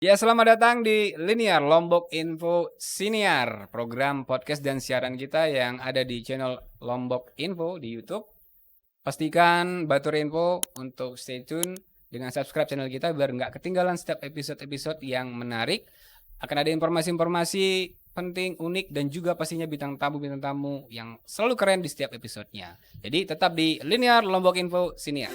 Ya, selamat datang di Linear Lombok Info Siniar, program podcast dan siaran kita yang ada di channel Lombok Info di YouTube. Pastikan Batur Info untuk stay tune dengan subscribe channel kita biar nggak ketinggalan setiap episode-episode yang menarik. Akan ada informasi-informasi penting, unik, dan juga pastinya bintang tamu yang selalu keren di setiap episodenya. Jadi tetap di Linear Lombok Info Siniar.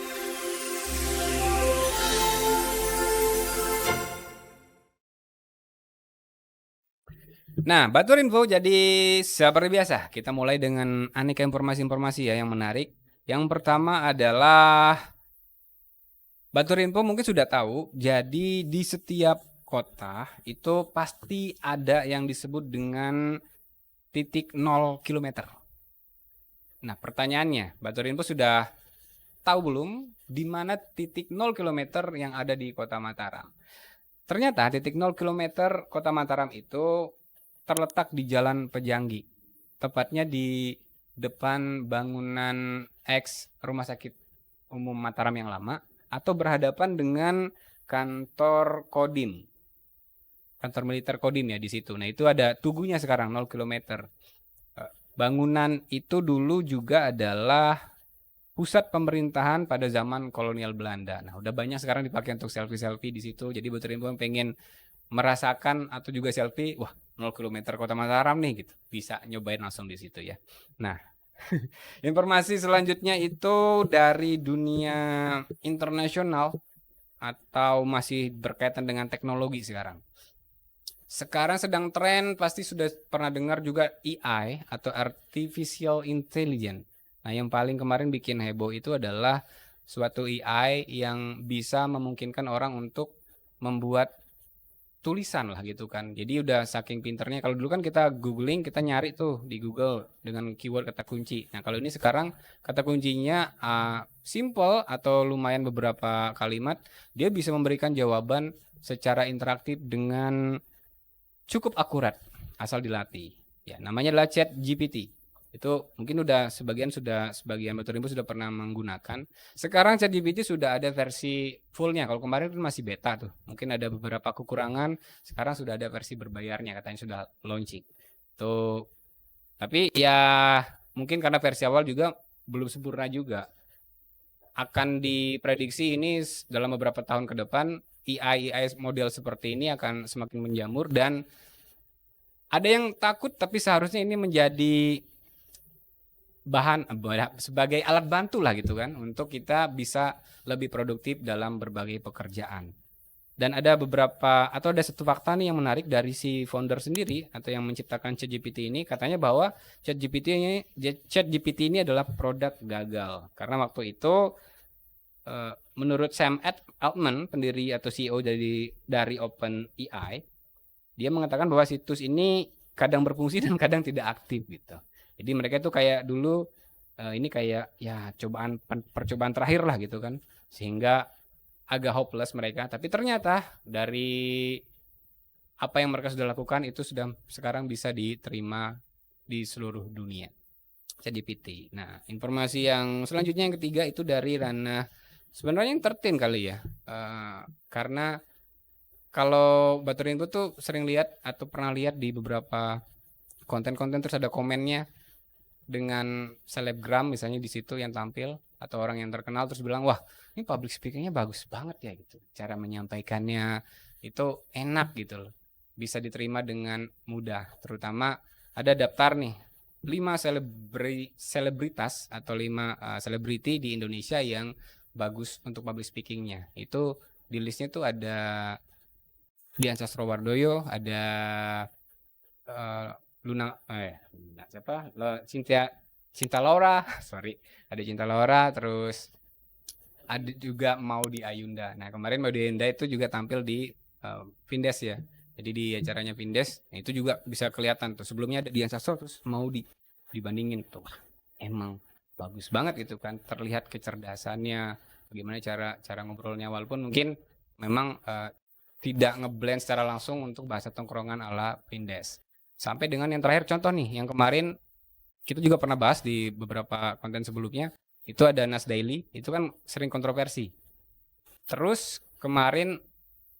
Nah, Batur Info jadi seperti biasa, kita mulai dengan aneka informasi-informasi ya yang menarik. Yang pertama adalah Batur Info mungkin sudah tahu, jadi di setiap kota itu pasti ada yang disebut dengan titik 0 kilometer. Nah, pertanyaannya, Batur Info sudah tahu belum di mana titik 0 kilometer yang ada di Kota Mataram? Ternyata titik 0 kilometer Kota Mataram itu terletak di Jalan Pejanggi, tepatnya di depan bangunan ex Rumah Sakit Umum Mataram yang lama, atau berhadapan dengan kantor Kodim, kantor militer Kodim ya di situ. Nah itu ada tugunya sekarang 0 kilometer. Bangunan itu dulu juga adalah pusat pemerintahan pada zaman kolonial Belanda. Nah udah banyak sekarang dipakai untuk selfie-selfie di situ. Jadi Batur Info pengen merasakan atau juga selfie, wah 0 kilometer Kota Mataram nih gitu. Bisa nyobain langsung di situ ya. Nah, informasi selanjutnya itu dari dunia internasional atau masih berkaitan dengan teknologi sekarang. Sekarang sedang tren, pasti sudah pernah dengar juga AI atau Artificial Intelligence. Nah, yang paling kemarin bikin heboh itu adalah suatu AI yang bisa memungkinkan orang untuk membuat tulisan lah gitu kan. Jadi udah saking pinternya. Kalau dulu kan kita googling, kita nyari tuh di Google dengan keyword kata kunci. Nah kalau ini sekarang kata kuncinya simple atau lumayan beberapa kalimat, dia bisa memberikan jawaban secara interaktif dengan cukup akurat asal dilatih. Ya namanya adalah Chat GPT. Itu mungkin sebagian Batur Info sudah pernah menggunakan. Sekarang ChatGPT sudah ada versi fullnya. Kalau kemarin kan masih beta tuh. Mungkin ada beberapa kekurangan. Sekarang sudah ada versi berbayarnya, katanya sudah launching. Tuh. Tapi ya mungkin karena versi awal juga belum sempurna juga. Akan diprediksi ini dalam beberapa tahun ke depan AI model seperti ini akan semakin menjamur, dan ada yang takut tapi seharusnya ini menjadi bahan sebagai alat bantu lah gitu kan untuk kita bisa lebih produktif dalam berbagai pekerjaan. Dan ada beberapa atau ada satu fakta nih yang menarik dari si founder sendiri atau yang menciptakan ChatGPT ini, katanya bahwa ChatGPT ini adalah produk gagal karena waktu itu menurut Sam Altman, pendiri atau CEO dari OpenAI, dia mengatakan bahwa situs ini kadang berfungsi dan kadang tidak aktif gitu. Jadi mereka itu kayak dulu ini kayak ya percobaan terakhir lah gitu kan, sehingga agak hopeless mereka. Tapi ternyata dari apa yang mereka sudah lakukan itu sudah sekarang bisa diterima di seluruh dunia. ChatGPT. Nah, informasi yang selanjutnya yang ketiga itu dari ranah sebenarnya yang tertin kali ya, karena kalau Batur Info tuh sering lihat atau pernah lihat di beberapa konten-konten terus ada komennya dengan selebgram misalnya di situ yang tampil atau orang yang terkenal terus bilang, wah ini public speakingnya bagus banget ya gitu, cara menyampaikannya itu enak gitu loh, bisa diterima dengan mudah. Terutama ada daftar nih 5 selebritas atau 5 selebriti di Indonesia yang bagus untuk public speakingnya. Itu di listnya tuh ada Dian Sastrowardoyo, ada eh, siapa? Cinta Laura, sorry, ada Cinta Laura, terus ada juga Maudy Ayunda. Nah kemarin Maudy Ayunda itu juga tampil di Vindes ya. Jadi di acaranya Vindes, nah itu juga bisa kelihatan tuh. Sebelumnya ada Dian Sastro terus Maudy, dibandingin tuh. Emang bagus banget gitu kan. Terlihat kecerdasannya, bagaimana cara ngobrolnya, walaupun mungkin memang tidak ngeblend secara langsung untuk bahasa tongkrongan ala Vindes. Sampai dengan yang terakhir contoh nih, yang kemarin kita juga pernah bahas di beberapa konten sebelumnya, itu ada Nas Daily, itu kan sering kontroversi. Terus kemarin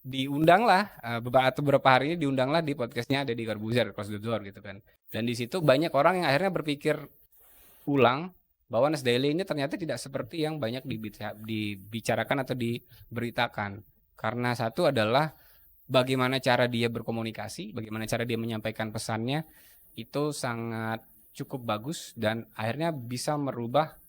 diundanglah beberapa hari ini diundanglah di podcastnya di Corbuzier, Close the Door gitu kan. Dan di situ banyak orang yang akhirnya berpikir ulang bahwa Nas Daily ini ternyata tidak seperti yang banyak dibicarakan atau diberitakan. Karena satu adalah bagaimana cara dia berkomunikasi, bagaimana cara dia menyampaikan pesannya itu sangat cukup bagus dan akhirnya bisa merubah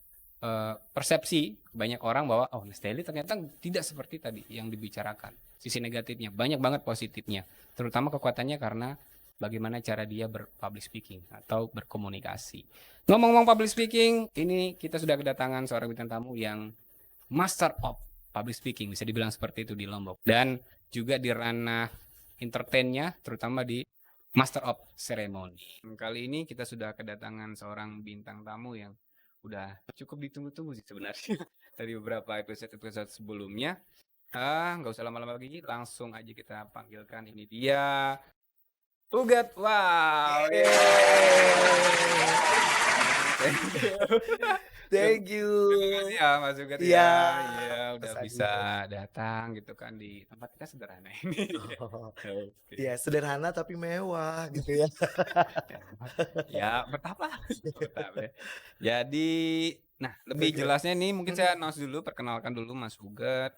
persepsi banyak orang bahwa oh Nas Daily ternyata tidak seperti tadi yang dibicarakan. Sisi negatifnya banyak banget, positifnya. Terutama kekuatannya karena bagaimana cara dia berpublic speaking atau berkomunikasi. Ngomong-ngomong public speaking, ini kita sudah kedatangan seorang bintang tamu yang master of public speaking, bisa dibilang seperti itu di Lombok. Dan juga di ranah entertainnya, terutama di master of ceremony. Kali ini kita sudah kedatangan seorang bintang tamu yang udah cukup ditunggu-tunggu sih sebenarnya dari beberapa episode sebelumnya. Nggak usah lama-lama lagi, langsung aja kita panggilkan. Ini dia Ugat. Wow. Thank you. Terima kasih ya Mas Ugat ya. Iya. Iya, udah bisa datang gitu kan di tempat kita sederhana ini. Oke. Ya sederhana tapi mewah gitu ya. Ya, betapa. Ya. Jadi, nah lebih jelasnya nih mungkin saya announce dulu, perkenalkan dulu Mas Ugat.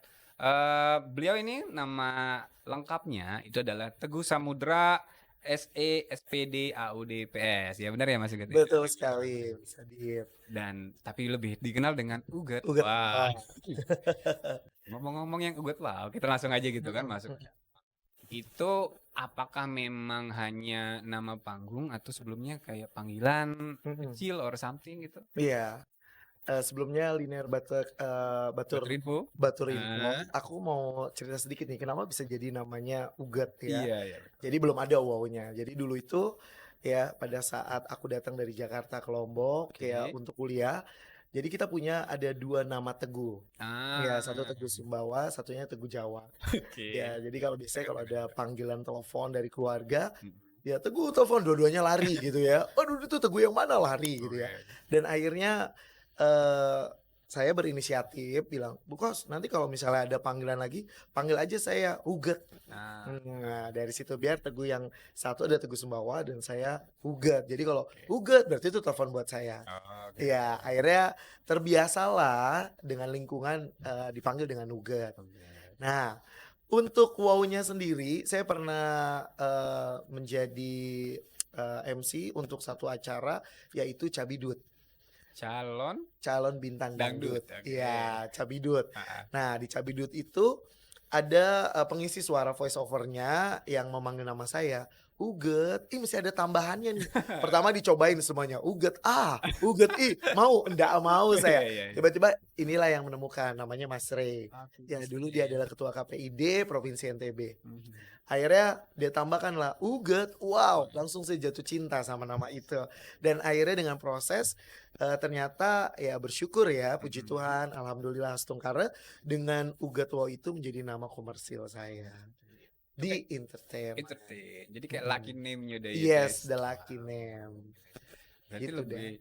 Beliau ini nama lengkapnya itu adalah Teguh Samudra SE SPD AUD PS. Ya benar ya Mas Ugat? Betul sekali, bisa Dan tapi lebih dikenal dengan Ugat. Ugat. Wah. Ngomong-ngomong yang Ugat, wow, kita langsung aja gitu kan masuk. Itu apakah memang hanya nama panggung atau sebelumnya kayak panggilan kecil or something gitu? Iya. Sebelumnya Linear Batur Info. Aku mau cerita sedikit nih kenapa bisa jadi namanya Ugat ya. Iya. Jadi belum ada wow-nya. Jadi dulu itu ya pada saat aku datang dari Jakarta ke Lombok ya untuk kuliah. Jadi kita punya ada 2 nama Teguh. Ya, satu Teguh Sumbawa, satunya Teguh Jawa. Ya, jadi kalau biasanya kalau ada panggilan telepon dari keluarga, ya Teguh telepon, dua-duanya lari gitu ya. Aduh itu Teguh yang mana lari gitu ya. Dan akhirnya saya berinisiatif bilang, Bu Kos, nanti kalau misalnya ada panggilan lagi, panggil aja saya Ugat. Nah, dari situ biar Teguh yang satu ada Teguh Sumbawa dan saya Ugat. Jadi kalau Ugat berarti itu telepon buat saya. Ya, akhirnya terbiasalah dengan lingkungan dipanggil dengan Ugat. Nah, untuk wow-nya sendiri, saya pernah menjadi MC untuk satu acara yaitu Cabidut. Calon bintang dangdut. Iya, Cabidut. Nah, di Cabidut itu ada pengisi suara voice overnya yang memanggil nama saya. Ugat, masih ada tambahannya nih. Pertama dicobain semuanya. Ugat, Ugat, enggak mau saya. Tiba-tiba inilah yang menemukan, namanya Mas Rey. Ya dulu dia adalah ketua KPID Provinsi NTB. Akhirnya dia tambahkan lah Ugat, wow, langsung saya jatuh cinta sama nama itu. Dan akhirnya dengan proses ternyata ya bersyukur ya, puji Tuhan, alhamdulillah karena dengan Ugat wow itu menjadi nama komersil saya. Di entertain. Jadi kayak lucky name-nya deh. Yes, the lucky name. Berarti gitu lebih deh.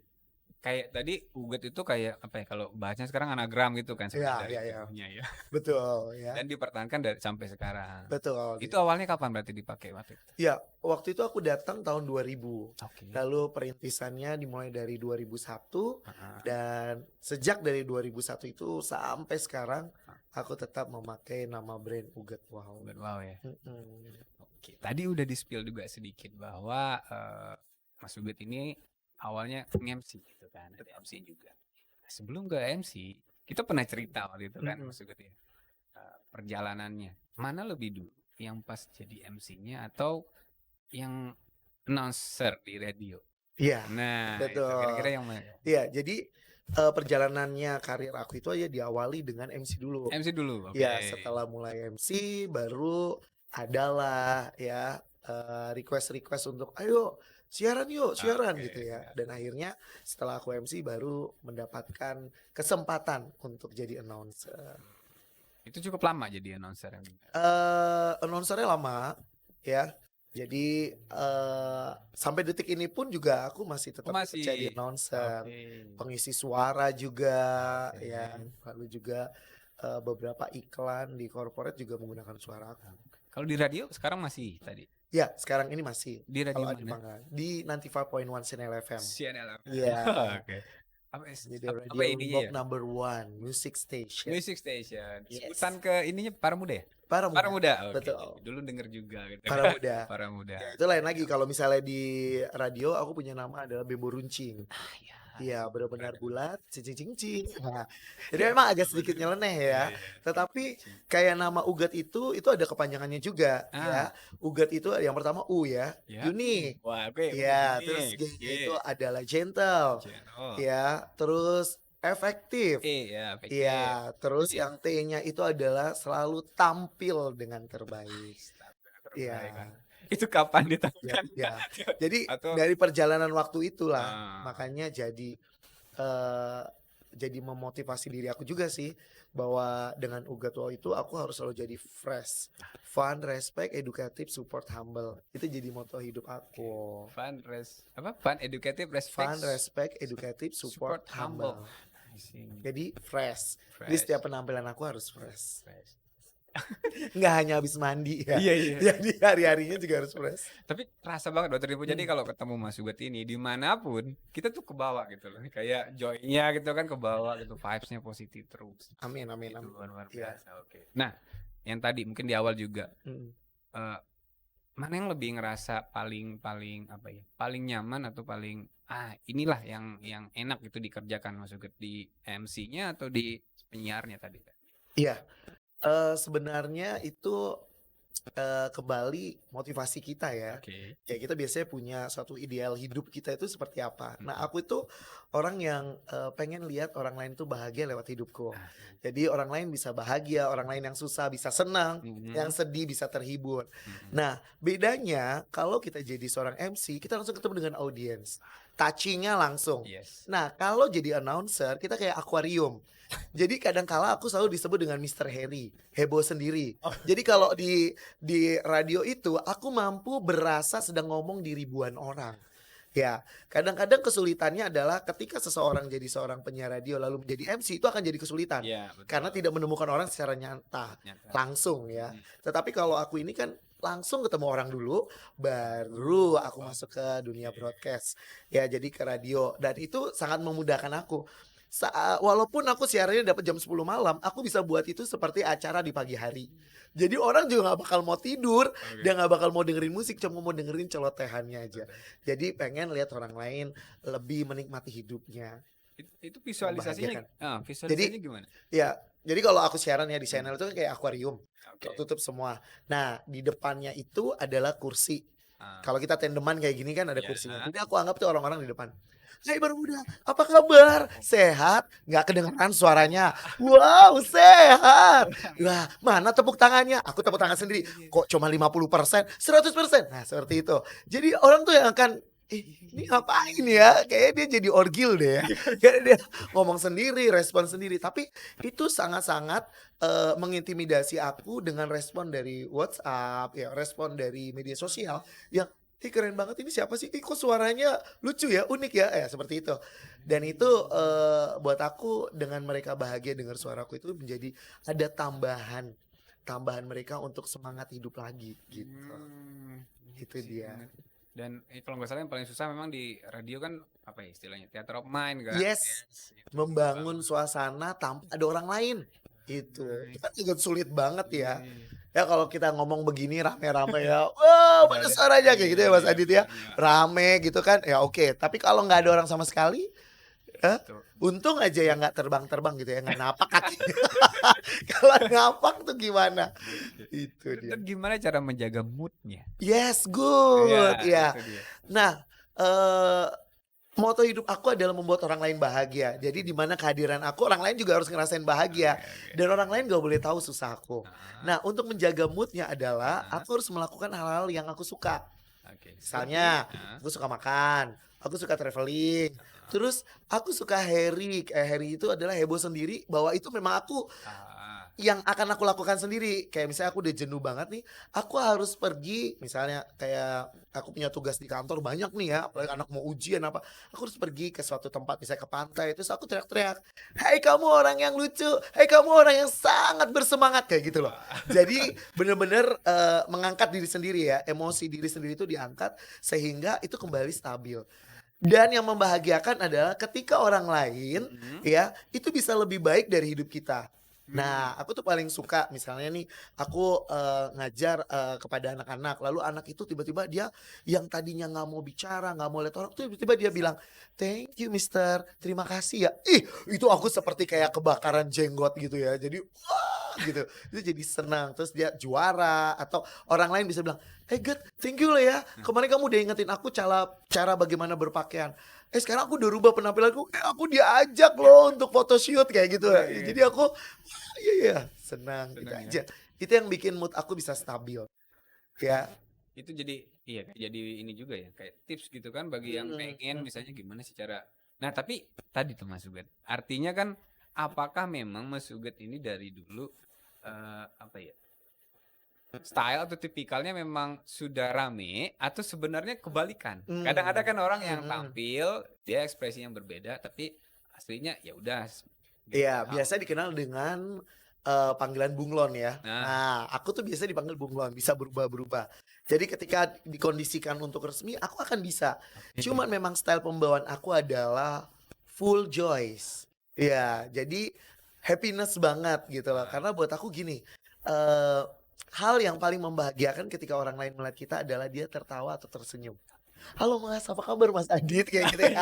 Kayak tadi Ugat itu kayak apa ya, kalau bahasanya sekarang anagram gitu kan sebenarnya ya. Betul ya. Dan dipertahankan sampai sekarang. Betul. Itu awalnya kapan berarti dipakai waktu itu? Ya, waktu itu aku datang tahun 2000. Lalu perintisannya dimulai dari 2001 dan sejak dari 2001 itu sampai sekarang aku tetap memakai nama brand Ugat Wow. Ugat Wow ya. Oke, tadi udah di-spill juga sedikit bahwa Mas Ugat ini awalnya nge-MC gitu kan, ada MC juga. Sebelum ke MC, kita pernah cerita waktu itu kan Mas Ugat ya. Perjalanannya, mana lebih dulu yang pas jadi MC-nya atau yang announcer di radio? Iya. Nah, betul. Kira-kira yang mana? Iya, jadi perjalanannya karir aku itu aja diawali dengan MC dulu. MC dulu. Ya, setelah mulai MC baru adalah ya request untuk ayo siaran gitu ya. Dan akhirnya setelah aku MC baru mendapatkan kesempatan untuk jadi announcer. Itu cukup lama jadi announcer? Announcernya lama ya. Jadi sampai detik ini pun juga aku masih tetap jadi announcer, pengisi suara juga ya, lalu juga beberapa iklan di corporate juga menggunakan suara aku. Kalau di radio sekarang masih tadi? Ya, sekarang ini masih. Di radio Kalau mana? di 95.1 Channel FM. CNN FM. Iya. Oke. Jadi Apa radio ininya Lombok ya? number one music station. Music Station. Yes. Sebutan ke ininya Para Muda ya? Para Para muda. Muda. Oke. Betul. Dulu denger juga gitu. Para muda. Para Muda. Ya, itu lain lagi. Kalau misalnya di radio, aku punya nama adalah Bebo Runcing. Iya, benar-benar bulat, cing. Nah, jadi memang agak sedikit nyeleneh ya. Tetapi kayak nama Ugat itu ada kepanjangannya juga ya. Ugat itu yang pertama U ya, unik. Wah, oke. Ya, terus G itu adalah gentle. Ya, terus efektif. Iya, Iya, terus yang T-nya itu adalah selalu tampil dengan terbaik. Iya. Itu kapan ditemukan? Ya. Jadi dari perjalanan waktu itulah makanya jadi memotivasi diri aku juga sih bahwa dengan Ugat Wow itu aku harus selalu jadi fresh, fun, respect, educative, support, humble. Itu jadi moto hidup aku. Fun, educative, respect, educative, support, humble. Jadi fresh. Jadi setiap penampilan aku harus fresh. Nggak hanya habis mandi ya. Iya. Jadi hari-harinya juga harus fresh. Tapi terasa banget Dr. Info. Jadi kalau ketemu Mas Ugat ini dimanapun kita tuh kebawa gitu loh. Kayak joy-nya gitu kan kebawa gitu, vibes-nya positif terus. Amin. Itu luar biasa. Oke. Nah, yang tadi mungkin di awal juga mana yang lebih ngerasa paling apa ya? Paling nyaman atau paling inilah yang enak itu dikerjakan Mas Ugat di MC-nya atau di penyiarnya tadi? Iya. Sebenarnya itu kembali motivasi kita ya. Ya kita biasanya punya suatu ideal hidup kita itu seperti apa. Nah aku itu orang yang pengen lihat orang lain tuh bahagia lewat hidupku. Jadi orang lain bisa bahagia, orang lain yang susah bisa senang, yang sedih bisa terhibur. Nah bedanya kalau kita jadi seorang MC kita langsung ketemu dengan audiens, touchingnya langsung. Nah kalau jadi announcer kita kayak akuarium. Jadi kadang-kala aku selalu disebut dengan Mr. Harry, heboh sendiri. Jadi kalau di radio itu aku mampu berasa sedang ngomong di ribuan orang. Ya, kadang-kadang kesulitannya adalah ketika seseorang jadi seorang penyiar radio lalu menjadi MC itu akan jadi kesulitan. Karena tidak menemukan orang secara nyata. Langsung ya. Tetapi kalau aku ini kan langsung ketemu orang dulu, baru aku masuk ke dunia broadcast. Ya, jadi ke radio dan itu sangat memudahkan aku. Walaupun aku siarannya dapat jam 10 malam, aku bisa buat itu seperti acara di pagi hari. Jadi orang juga gak bakal mau tidur, dia gak bakal mau dengerin musik, cuma mau dengerin celotehannya aja. Jadi pengen lihat orang lain lebih menikmati hidupnya. Itu visualisasinya gimana? Ya, jadi kalau aku siaran ya di channel itu kan kayak akuarium, tutup semua. Nah di depannya itu adalah kursi. Kalau kita tandeman kayak gini kan ada kursinya. Jadi aku anggap tuh orang-orang di depan. Hai Bermuda, apa kabar? Sehat? Nggak kedengeran suaranya. Wow, sehat. Wah, mana tepuk tangannya? Aku tepuk tangan sendiri. Kok cuma 50%? 100%? Nah, seperti itu. Jadi orang tuh yang akan ini ngapain ya? Kayaknya dia jadi orgil deh ya. Kayak dia ngomong sendiri, respon sendiri. Tapi itu sangat-sangat mengintimidasi aku dengan respon dari WhatsApp, ya, respon dari media sosial yang keren banget ini siapa sih? Kok suaranya lucu ya, unik ya, seperti itu. Dan itu buat aku dengan mereka bahagia dengar suaraku itu menjadi ada tambahan mereka untuk semangat hidup lagi gitu. Itu dia. Dan kalau nggak salah yang paling susah memang di radio kan apa ya istilahnya theater of mind kan? Yes. Membangun suasana tanpa ada orang lain. Itu kan juga sulit banget ya. Ya kalau kita ngomong begini rame-rame ya, wah mana suaranya kayak gitu ya Mas Adit ya, rame gitu kan, ya oke. Tapi kalau nggak ada orang sama sekali, untung aja yang nggak terbang-terbang gitu ya, nggak napak kakinya. Kalau napak tuh gimana? Itu dia. Dan gimana cara menjaga moodnya? Yes, good ya. Nah, moto hidup aku adalah membuat orang lain bahagia. Jadi di mana kehadiran aku orang lain juga harus ngerasain bahagia. Dan orang lain gak boleh tahu susah aku. Nah untuk menjaga moodnya adalah aku harus melakukan hal-hal yang aku suka. Misalnya aku suka makan, aku suka traveling. Terus aku suka Harry. Harry itu adalah heboh sendiri bahwa itu memang aku yang akan aku lakukan sendiri. Kayak misalnya aku udah jenuh banget nih, aku harus pergi, misalnya kayak aku punya tugas di kantor banyak nih ya, apalagi anak mau ujian apa, aku harus pergi ke suatu tempat, misalnya ke pantai, terus aku teriak-teriak, "Hei kamu orang yang lucu, hei kamu orang yang sangat bersemangat," kayak gitu loh. Jadi bener-bener mengangkat diri sendiri ya, emosi diri sendiri itu diangkat sehingga itu kembali stabil. Dan yang membahagiakan adalah ketika orang lain ya, itu bisa lebih baik dari hidup kita. Nah, aku tuh paling suka misalnya nih, aku ngajar kepada anak-anak, lalu anak itu tiba-tiba dia yang tadinya nggak mau bicara, nggak mau lihat orang, tuh tiba-tiba dia bilang, "Thank you Mister, terima kasih ya." Ih, itu aku seperti kayak kebakaran jenggot gitu ya. Jadi wah gitu, itu jadi senang. Terus dia juara atau orang lain bisa bilang, "Hey God, thank you loh ya. Kemarin kamu udah ingetin aku cara cara bagaimana berpakaian. Sekarang aku udah rubah penampilanku, aku diajak loh untuk photoshoot," kayak gitu. Jadi aku iya iya, senang gitu Senang ya. aja. Itu yang bikin mood aku bisa stabil. Ya. Itu jadi iya jadi ini juga ya kayak tips gitu kan bagi yang pengen misalnya gimana sih cara. Nah, tapi tadi tuh Mas Uget, artinya kan apakah memang Mas Uget ini dari dulu apa ya? Style atau tipikalnya memang sudah rame atau sebenarnya kebalikan? Kadang ada kan orang yang tampil dia ekspresi yang berbeda tapi aslinya ya udah. Iya, biasa dikenal dengan panggilan bunglon ya. Nah, Nah, aku tuh biasa dipanggil bunglon, bisa berubah-berubah. Jadi ketika dikondisikan untuk resmi, aku akan bisa. Cuman memang style pembawaan aku adalah full joys. Iya, jadi happiness banget gitu loh. Karena buat aku gini, eh hal yang paling membahagiakan ketika orang lain melihat kita adalah dia tertawa atau tersenyum. "Halo Mas, apa kabar Mas Adit?" Kayak gitu ya.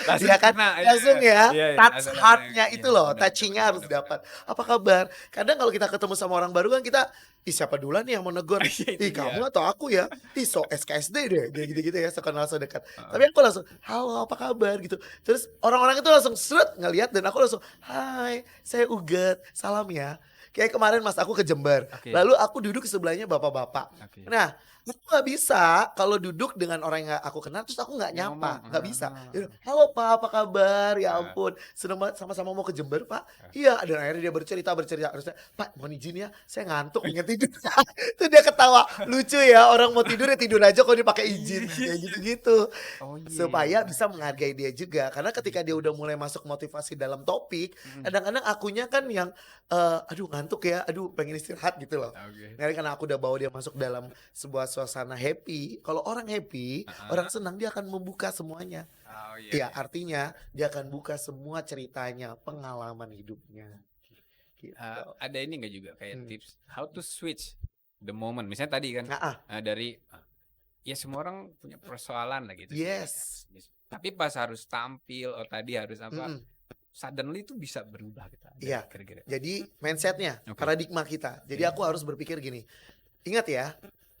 langsung Iya kan? kena, Langsung ya, iya, touch langsung heart-nya iya, itu loh, benar, touching-nya benar, harus benar, dapat. "Apa kabar?" Kadang kalau kita ketemu sama orang baru kan kita, "Ih siapa duluan nih yang mau negor? Iya, itu Ih kamu dia. atau aku ya? Ih so SKSD deh." Kayak gitu-gitu ya, so kenal so dekat. Tapi Heeh. aku langsung, "Halo apa kabar?" gitu. Terus orang-orang itu langsung sret ngelihat dan aku langsung, "Hai, saya Uget, salam ya." Kayak kemarin Mas aku ke Jember, Oke, lalu aku duduk sebelahnya bapak-bapak. oke. Nah, aku nggak bisa kalau duduk dengan orang yang nggak aku kenal terus aku nggak Yang ngomong, nyapa, nggak bisa. heeh. "Halo Pak, apa kabar? Ya Heeh, ampun, seneng banget sama-sama mau ke Jember Pak." heeh. "Iya," dan akhirnya dia bercerita, terus "Pak, mohon izin ya, saya ngantuk pengen tidur." Tuh dia ketawa, lucu ya orang mau tidur ya tidur aja kok dipakai izin, kayak gitu-gitu. Oh iya iya Supaya iya. bisa menghargai dia juga, karena ketika dia udah mulai masuk motivasi dalam topik, Mhm, kadang-kadang akunya kan yang, "Aduh ngantuk ya, aduh pengen istirahat," gitu loh. oke. Nah, karena aku udah bawa dia masuk dalam sebuah suasana happy, kalau orang happy, orang Heeh. senang dia akan membuka semuanya. Oh iya Ya iya. artinya dia akan buka semua ceritanya, pengalaman hidupnya, gitu. Ada ini enggak juga kayak Mmm, tips how to switch the moment? Misalnya tadi kan, heeh, dari, ya semua orang punya persoalan lah gitu sebenarnya. yes, Tapi pas harus tampil, oh tadi harus apa, mhm, suddenly itu bisa berubah gitu, ada iya. nggak kira-kira? Jadi mindset-nya, Oke. paradigma kita. Jadi Oke. aku harus berpikir gini, ingat ya,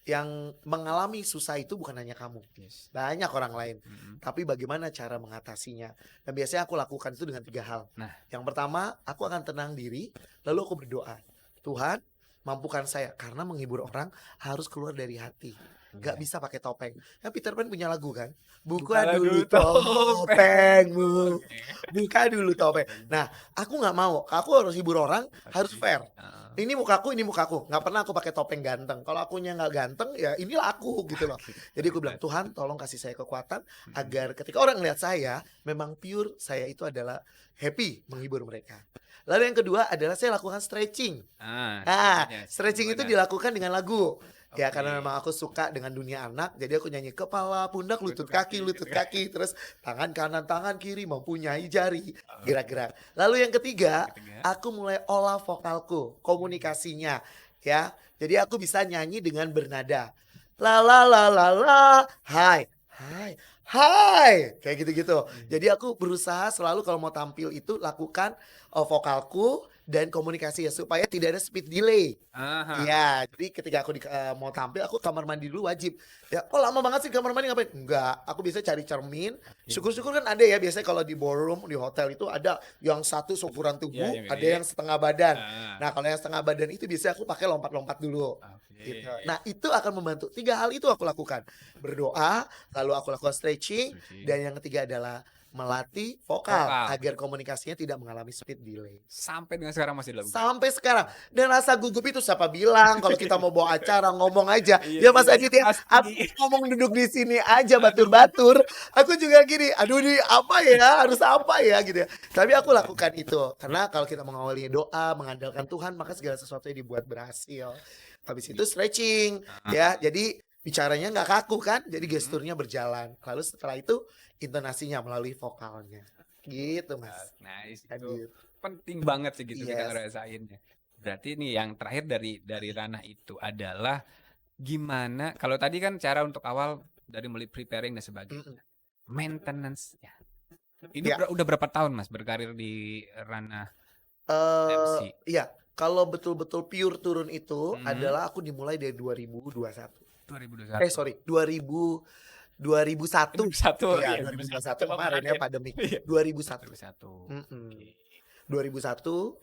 yang mengalami susah itu bukan hanya kamu, Yes. banyak orang lain. Mhm. Tapi bagaimana cara mengatasinya? Dan biasanya aku lakukan itu dengan 3 hal. Nah, Yang pertama, aku akan tenang diri, lalu aku berdoa. "Tuhan, mampukan saya." Karena menghibur orang harus keluar dari hati. Gak iya. bisa pakai topeng. Kan Peter Pan punya lagu kan? "Buka Bukalah dulu dulu topeng. topengmu, Oke. buka dulu topeng." Nah, aku nggak mau. Aku harus hibur orang, harus Oke. fair. Heeh. Ini mukaku, ini mukaku. Nggak pernah aku pakai topeng ganteng. Kalau akunya nggak ganteng, ya inilah aku gitu loh. Oke. Jadi aku bilang, "Tuhan tolong kasih saya kekuatan Mhm. agar ketika orang lihat saya, memang pure saya itu adalah happy menghibur mereka." Lalu yang kedua adalah saya lakukan stretching. Nah, Stretching-nya stretching itu gimana? dilakukan dengan lagu. Ya Oke. karena memang aku suka dengan dunia anak, jadi aku nyanyi kepala, pundak, Lutut lutut kaki. kaki, terus tangan kanan, tangan kiri mempunyai jari, Oke. gerak-gerak. Lalu yang ketiga, Ketiga. aku mulai olah vokalku, komunikasinya, ya. Jadi aku bisa nyanyi dengan bernada. La la la la la, hai, hai, hai, kayak gitu-gitu. Jadi aku berusaha selalu kalau mau tampil itu lakukan vokalku dan komunikasi ya supaya tidak ada speed delay. Aha. Iya, jadi ketika aku mau tampil aku kamar mandi dulu wajib. Ya, "Kok lama banget sih kamar mandi ngapain?" Enggak, aku biasanya cari cermin. Syukur-syukur kan ada ya biasanya kalau di ballroom, di hotel itu ada yang satu seukuran Iya, tubuh, yang ada gede. yang setengah badan. Heeh. Nah, kalau yang setengah badan itu biasanya aku pakai lompat-lompat dulu. Gitu. Oke. Nah, itu akan membantu. 3 hal itu aku lakukan. Berdoa, lalu aku lakukan stretching, Stretching. dan yang ketiga adalah melatih vokal Vokal. agar komunikasinya tidak mengalami speed delay. Sampai dengan sekarang masih dilakukan? Sampai sekarang. Dan rasa gugup itu siapa bilang kalau kita mau bawa acara ngomong aja. Iya, Ya Mas iya, Adit ya, pasti. aku ngomong duduk di sini aja batur-batur. Aku juga gini, aduh nih apa ya, harus apa ya gitu ya. Tapi aku lakukan itu karena kalau kita mengawali doa, mengandalkan Tuhan, maka segala sesuatunya dibuat berhasil. Habis itu stretching ya. Jadi bicaranya nggak kaku kan, jadi gesturnya berjalan. Lalu setelah itu intonasinya melalui vokalnya. Gitu Mas. Nah, itu Adit. penting banget sih gitu kita Yes. ngerasainnya. Berarti nih yang terakhir dari ranah itu adalah gimana kalau tadi kan cara untuk awal dari mulai preparing dan sebagainya. Maintenance-nya. Ini Ya. udah berapa tahun Mas berkarir di ranah MC? Iya, kalau betul-betul pure turun itu adalah aku dimulai dari 2021. 2021. Sorry, 2001. 2001. Iya, Iya, 2021 kemarin ya pandemi. Iya. 2001. 2001. Mm-mm. 2001.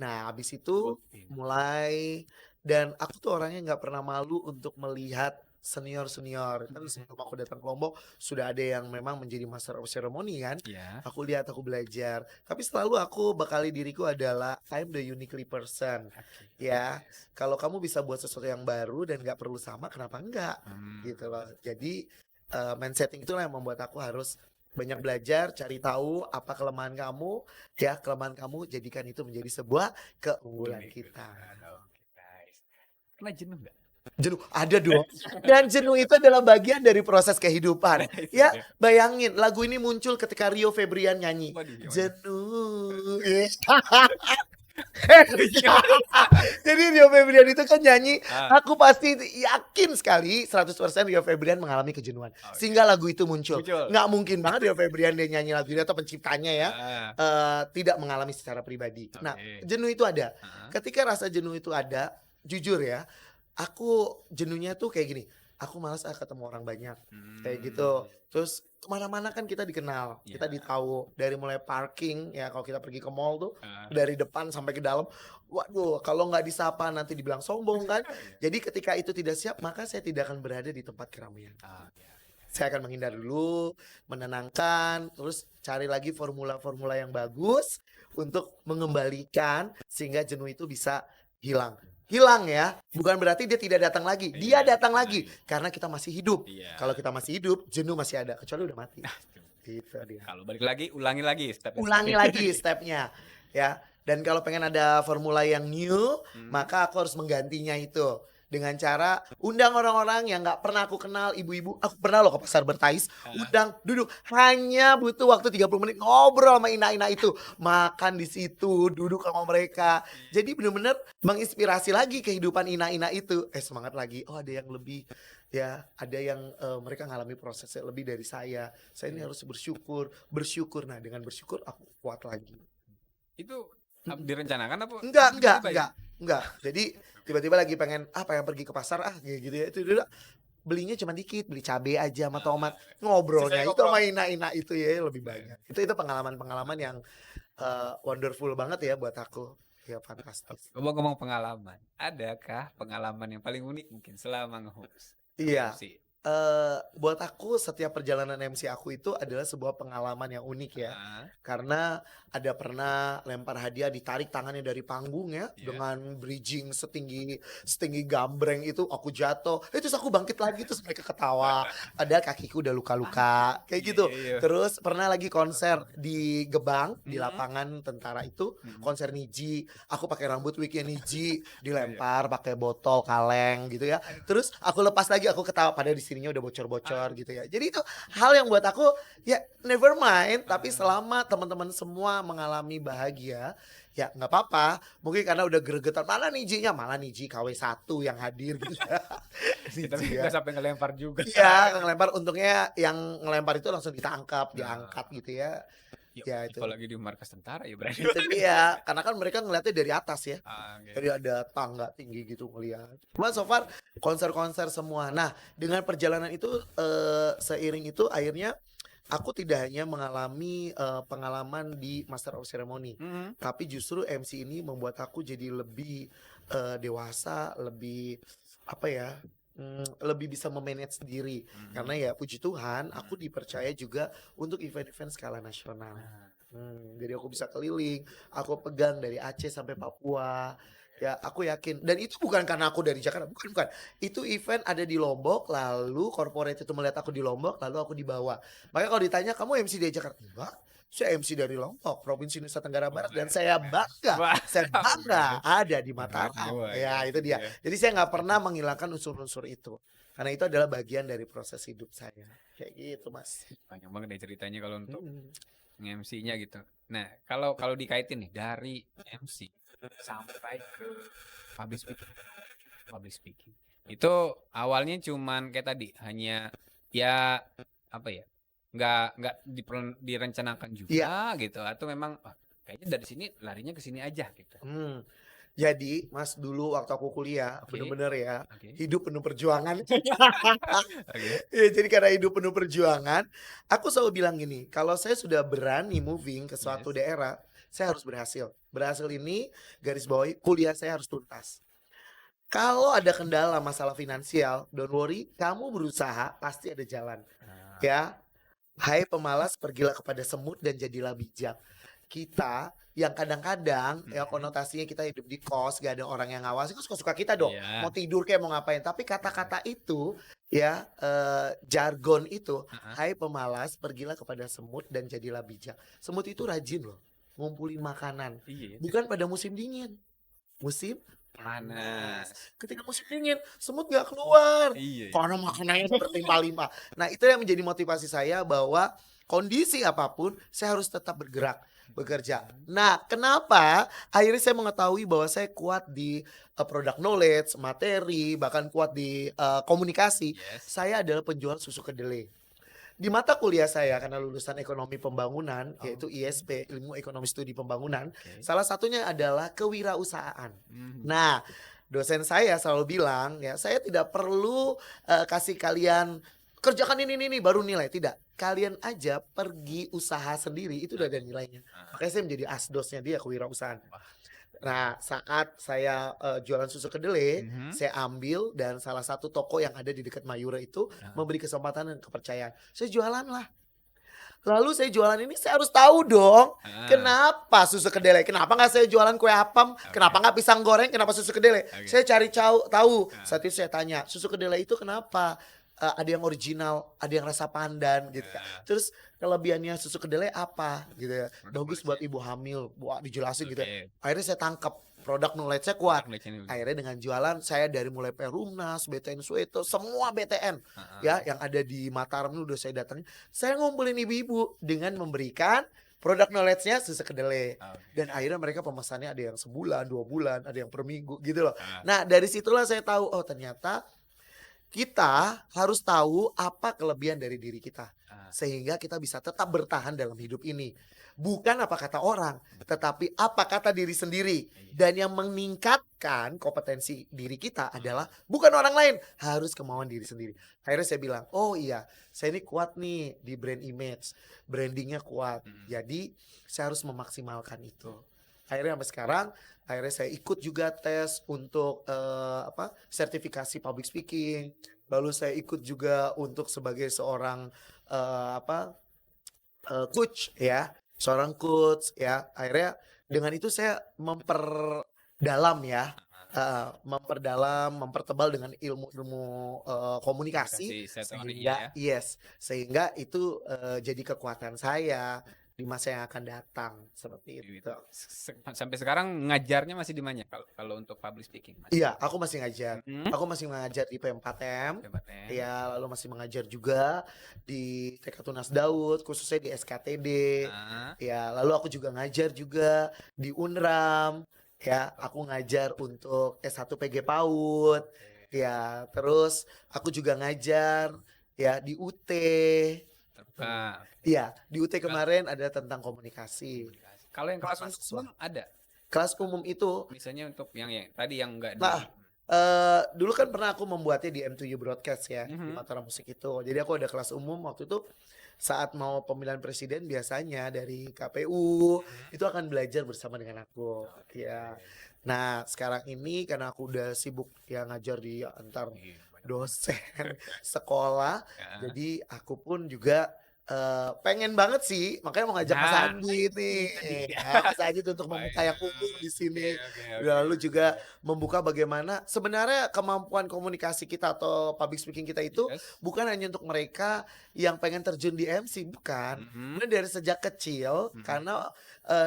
Nah, habis itu Oke. mulai, dan aku tuh orangnya nggak pernah malu untuk melihat senior-senior. Kan sebelum aku datang ke Lombok sudah ada yang memang menjadi master of ceremony kan. Iya. Aku lihat, aku belajar. Tapi selalu aku bekali diriku adalah I'm the uniquely person. Ya, kalau kamu bisa buat sesuatu yang baru dan nggak perlu sama, kenapa enggak? Gitu loh. Jadi mindsetting itulah yang membuat aku harus banyak belajar, cari tahu apa kelemahan kamu, ya kelemahan kamu jadikan itu menjadi sebuah keunggulan kita. Pernah jenuh nggak? Jenuh ada dong. Dan jenuh itu adalah bagian dari proses kehidupan. Ya, bayangin lagu ini muncul ketika Rio Febrian nyanyi. Jenuh. Jadi Rio Febrian itu kan nyanyi, aku pasti yakin sekali 100% Rio Febrian mengalami kejenuhan. Sehingga lagu itu muncul. Nggak mungkin banget Rio Febrian dia nyanyi lagu ini atau penciptanya ya tidak mengalami secara pribadi. Nah, jenuh itu ada. Ketika rasa jenuh itu ada, jujur ya, aku jenuhnya tuh kayak gini. Aku malas ketemu orang banyak kayak gitu. Terus kemana-mana kan kita dikenal, kita ditahu dari mulai parking ya, kalau kita pergi ke mall tuh dari depan sampai ke dalam. Waduh, kalau nggak disapa nanti dibilang sombong kan. Jadi ketika itu tidak siap, maka saya tidak akan berada di tempat keramaian. Saya akan menghindar dulu, menenangkan, terus cari lagi formula-formula yang bagus untuk mengembalikan sehingga jenuh itu bisa hilang ya, bukan berarti dia tidak datang lagi. Dia datang lagi karena kita masih hidup. Kalau kita masih hidup, jenuh masih ada, kecuali udah mati. Gitu dia. Kalau balik lagi, ulangi lagi stepnya ya. Dan kalau pengen ada formula yang new, maka aku harus menggantinya itu dengan cara undang orang-orang yang nggak pernah aku kenal, ibu-ibu. Aku pernah loh ke pasar Bertais, undang duduk, hanya butuh waktu 30 menit ngobrol sama ina-ina itu, makan di situ, duduk sama mereka. Jadi benar-benar menginspirasi lagi kehidupan ina-ina itu. Semangat lagi. Oh, ada yang lebih ya, ada yang mereka ngalami prosesnya lebih dari saya. Saya ini harus bersyukur. Nah, dengan bersyukur aku kuat lagi. Itu direncanakan apa? Enggak. Jadi tiba-tiba lagi pengen pergi ke pasar gitu ya. Itu dulu belinya cuma dikit, beli cabai aja sama tomat. Ngobrolnya itu sama ina-ina itu ya lebih banyak. Itu pengalaman-pengalaman yang wonderful banget ya buat aku. Ya fantastis. Ngomong-ngomong pengalaman, adakah pengalaman yang paling unik mungkin selama nge-host? Iya. Buat aku setiap perjalanan MC aku itu adalah sebuah pengalaman yang unik ya. Karena ada pernah lempar hadiah ditarik tangannya dari panggung ya, dengan bridging setinggi gambreng itu, aku jatuh. Terus aku bangkit lagi, terus mereka ketawa. Padahal kakiku udah luka-luka kayak gitu. Terus pernah lagi konser di Gebang, di lapangan tentara itu, konser Niji. Aku pakai rambut wignya Niji, dilempar pakai botol kaleng gitu ya. Terus aku lepas lagi, aku ketawa, padahal di sininya udah bocor-bocor gitu ya. Jadi itu hal yang buat aku ya never mind, tapi selama teman-teman semua mengalami bahagia, ya nggak apa-apa. Mungkin karena udah gregetan, malah Niji KW1 yang hadir gitu. Tapi nggak sampai ngelempar juga. Iya, ngelempar, untungnya yang ngelempar itu langsung diangkat gitu ya. Ya itu. Apalagi di markas tentara ya berarti. Iya, karena kan mereka ngeliatnya dari atas ya. Jadi ada tangga tinggi gitu ngeliat. Cuma so far konser-konser semua. Nah, dengan perjalanan itu seiring itu akhirnya aku tidak hanya mengalami pengalaman di Master of Ceremony, tapi justru MC ini membuat aku jadi lebih dewasa, lebih lebih bisa me-manage sendiri. Karena ya puji Tuhan aku dipercaya juga untuk event-event skala nasional. Jadi aku bisa keliling, aku pegang dari Aceh sampai Papua. Ya, aku yakin. Dan itu bukan karena aku dari Jakarta, bukan. Itu event ada di Lombok, lalu corporate itu melihat aku di Lombok, lalu aku dibawa. Makanya kalau ditanya, kamu MC dari Jakarta? Enggak, saya MC dari Lombok, Provinsi Nusa Tenggara Barat, dan saya bangga ada di Mataram. Ya, itu dia. Jadi saya nggak pernah menghilangkan unsur-unsur itu. Karena itu adalah bagian dari proses hidup saya. Kayak gitu, Mas. Banyak banget deh ceritanya kalau untuk MC-nya gitu. Nah, kalau dikaitin nih dari MC sampai ke public speaking. Itu awalnya cuman kayak tadi, hanya ya apa ya? Nggak direncanakan juga gitu, atau memang kayaknya dari sini larinya ke sini aja gitu. Jadi Mas, dulu waktu aku kuliah bener-bener ya hidup penuh perjuangan. Ya, jadi karena hidup penuh perjuangan, aku selalu bilang gini, kalau saya sudah berani moving ke suatu daerah, saya harus berhasil. Berhasil ini garis bawahi kuliah saya harus tuntas. Kalau ada kendala masalah finansial, don't worry, kamu berusaha pasti ada jalan. Ya, hai pemalas, pergilah kepada semut dan jadilah bijak. Kita yang kadang-kadang ya konotasinya kita hidup di kos, gak ada orang yang ngawasi, itu suka-suka kita dong. Mau tidur kayak mau ngapain, tapi kata-kata itu ya jargon itu, hai pemalas, pergilah kepada semut dan jadilah bijak. Semut itu rajin loh ngumpulin makanan. Bukan pada musim dingin, musim panas. Ketika musim dingin, semut gak keluar karena makanannya berlimpah-limpah. Nah, itu yang menjadi motivasi saya bahwa kondisi apapun saya harus tetap bergerak, bekerja. Nah, kenapa akhirnya saya mengetahui bahwa saya kuat di product knowledge, materi, bahkan kuat di komunikasi. Saya adalah penjual susu kedelai. Di mata kuliah saya, karena lulusan ekonomi pembangunan, yaitu ISP, ilmu ekonomi studi pembangunan, salah satunya adalah kewirausahaan. Nah, dosen saya selalu bilang, ya saya tidak perlu kasih kalian kerjakan ini baru nilai, tidak. Kalian aja pergi usaha sendiri, itu udah ada nilainya. Makanya saya menjadi asdosnya dia, kewirausahaan. Nah, saat saya jualan susu kedelai, saya ambil dan salah satu toko yang ada di dekat Mayura itu memberi kesempatan dan kepercayaan. Saya jualan lah. Lalu saya jualan ini saya harus tahu dong, kenapa susu kedelai? Kenapa nggak saya jualan kue apam? Kenapa nggak pisang goreng? Kenapa susu kedelai? Saya cari tahu. Saat itu saya tanya, susu kedelai itu kenapa? Ada yang original, ada yang rasa pandan gitu kan. Terus kelebihannya susu kedelai apa gitu ya. Bagus buat ibu hamil, buat dijelasin gitu ya. Akhirnya saya tangkap, produk knowledge saya kuat. Akhirnya dengan jualan saya dari mulai Perumnas, BTN Soeto, semua BTN ya yang ada di Mataram itu udah saya datangin. Saya ngumpulin ibu-ibu dengan memberikan produk knowledge-nya susu kedelai. Dan akhirnya mereka pemesannya ada yang sebulan, 2 bulan, ada yang per minggu gitu loh. Nah, dari situlah saya tahu, oh ternyata kita harus tahu apa kelebihan dari diri kita. Sehingga kita bisa tetap bertahan dalam hidup ini. Bukan apa kata orang, tetapi apa kata diri sendiri. Dan yang meningkatkan kompetensi diri kita adalah bukan orang lain, harus kemauan diri sendiri. Akhirnya saya bilang, oh iya, saya ini kuat nih di brand image, brandingnya kuat. Jadi saya harus memaksimalkan itu. Akhirnya sampai sekarang, akhirnya saya ikut juga tes untuk sertifikasi public speaking. Lalu saya ikut juga untuk sebagai seorang coach ya, seorang coach ya. Akhirnya dengan itu saya memperdalam ya, mempertebal dengan ilmu-ilmu komunikasi sehingga sehingga itu jadi kekuatan saya di masa yang akan datang seperti itu. Sampai sekarang ngajarnya masih di mana kalau untuk public speaking? Iya, aku masih ngajar. Aku masih mengajar di P4M. Ya, lalu masih mengajar juga di TK Tunas Daud, khususnya di SKTD. Ya, lalu aku juga ngajar juga di Unram. Ya, aku ngajar untuk S1 PG PAUD. Ya, terus aku juga ngajar ya di UT. Iya, di UT kemarin ada tentang komunikasi. Kalau yang kelas umum ada? Kelas umum itu misalnya untuk yang tadi yang enggak dulu kan pernah aku membuatnya di M2U Broadcast ya, di Mataram Musik itu. Jadi aku ada kelas umum waktu itu saat mau pemilihan presiden biasanya dari KPU itu akan belajar bersama dengan aku. Ya. Nah, sekarang ini karena aku udah sibuk ya ngajar di antar dosen, sekolah. Heeh. Jadi aku pun juga pengen banget sih, makanya mau ngajak Mas Nah, Andi nih, itu dia. ya Mas Andi untuk membuka yang Baik, umum di oke sini. oke oke Lalu oke. juga membuka bagaimana sebenarnya kemampuan komunikasi kita atau public speaking kita itu Yes. bukan hanya untuk mereka yang pengen terjun di MC, bukan. Mhm, Sebenarnya dari sejak kecil mhm. karena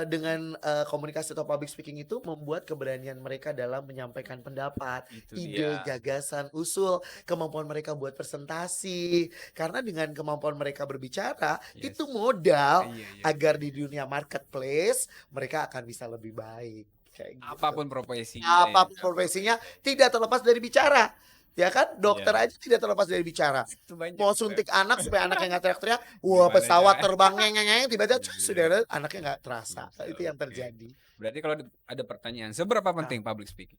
dengan komunikasi atau public speaking itu membuat keberanian mereka dalam menyampaikan pendapat, Itu ide, dia. gagasan, usul, kemampuan mereka buat presentasi. Karena dengan kemampuan mereka berbicara, itu Yes. modal Iya iya. agar di dunia marketplace mereka akan bisa lebih baik. Kayak gitu. Apapun profesinya ya, Apapun profesinya tidak terlepas dari bicara. Ya kan? Dokter Iya, aja tidak terlepas dari bicara. itu banyak Mau itu ya. suntik anak supaya anaknya nggak teriak-teriak, wah Gimana pesawat caranya? terbang ngeng tiba-tiba Iya iya. sudah ada anaknya nggak terasa. Bisa, Itu yang oke. terjadi. Berarti kalau ada pertanyaan, seberapa Nah, penting public speaking?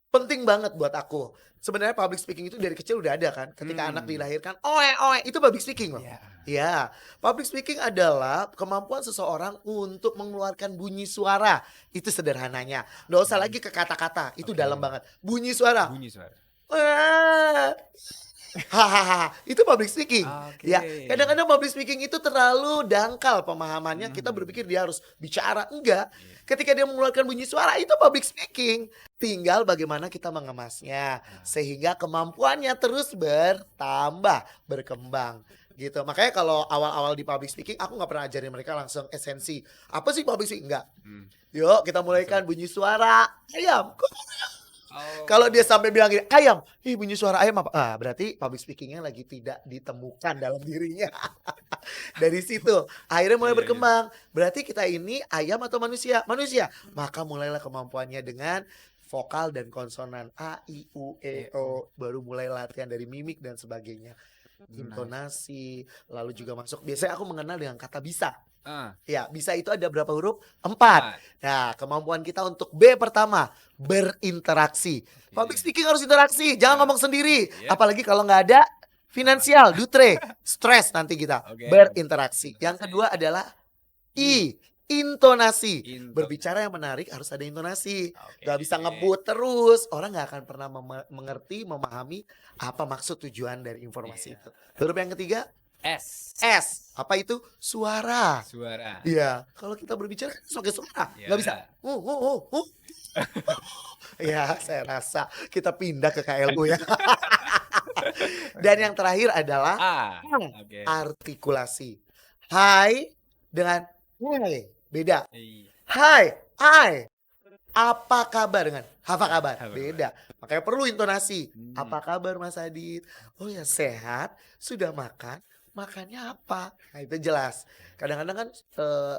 penting banget buat aku. Sebenarnya public speaking itu dari kecil udah ada kan. Ketika anak Hmm, dilahirkan, oe oe itu public speaking loh. iya. Ya, public speaking adalah kemampuan seseorang untuk mengeluarkan bunyi suara. Itu sederhananya. Nggak usah Mhm, lagi ke kata-kata, itu dalam oke. banget. Bunyi suara. Bunyi suara. Wah, hahaha, itu public speaking. Oke. Ya, kadang-kadang public speaking itu terlalu dangkal pemahamannya. Kita Mhm, berpikir dia harus bicara, enggak. iya. Ketika dia mengeluarkan bunyi suara itu public speaking. Tinggal bagaimana kita mengemasnya Nah, sehingga kemampuannya terus bertambah, berkembang gitu. Makanya kalau awal-awal di public speaking aku nggak pernah ajarin mereka langsung esensi. Apa sih public speaking? Enggak. mmm, Yuk kita langsung. mulaikan bunyi suara ayam. Kalau dia Oh, sampai bilang gini, ayam, ih bunyi suara ayam apa? Ah, berarti public speakingnya lagi tidak ditemukan dalam dirinya. Dari situ akhirnya mulai iya iya. berkembang. Berarti kita ini ayam atau manusia? Manusia. Maka mulailah kemampuannya dengan vokal dan konsonan A, I, U, E, Oh, O. Baru mulai latihan dari mimik dan sebagainya. nice. Intonasi, lalu juga masuk. Biasanya aku mengenal dengan kata bisa. Ah, Ya, bisa itu ada berapa huruf? 4. 4. Nah, kemampuan kita untuk B pertama, berinteraksi. Public Oke. speaking harus interaksi, jangan Ah, ngomong sendiri. iya, Apalagi kalau nggak ada apa? finansial, dutre, stres nanti kita. Oke, Berinteraksi. Yang interaksi. kedua adalah I, I, intonasi. Berbicara intonasi. yang menarik harus ada intonasi. Oke. Gak bisa ngebut terus. Orang nggak akan pernah mengerti, memahami apa maksud tujuan dari informasi Iya. itu. Huruf yang ketiga, S, S. Apa itu? Suara. suara. Iya, kalau kita berbicara kan sebagai suara, nggak bisa. Iya. Ya, saya rasa kita pindah ke KLU ya. Dan yang terakhir adalah A, oke. artikulasi. Hai dengan hai, beda. I, Hai, hai. Apa kabar dengan apa kabar? apa? Beda. Makanya perlu intonasi. Hmm, Apa kabar Mas Adit? Oh ya sehat, sudah makan, makannya apa? Nah itu jelas. Kadang-kadang kan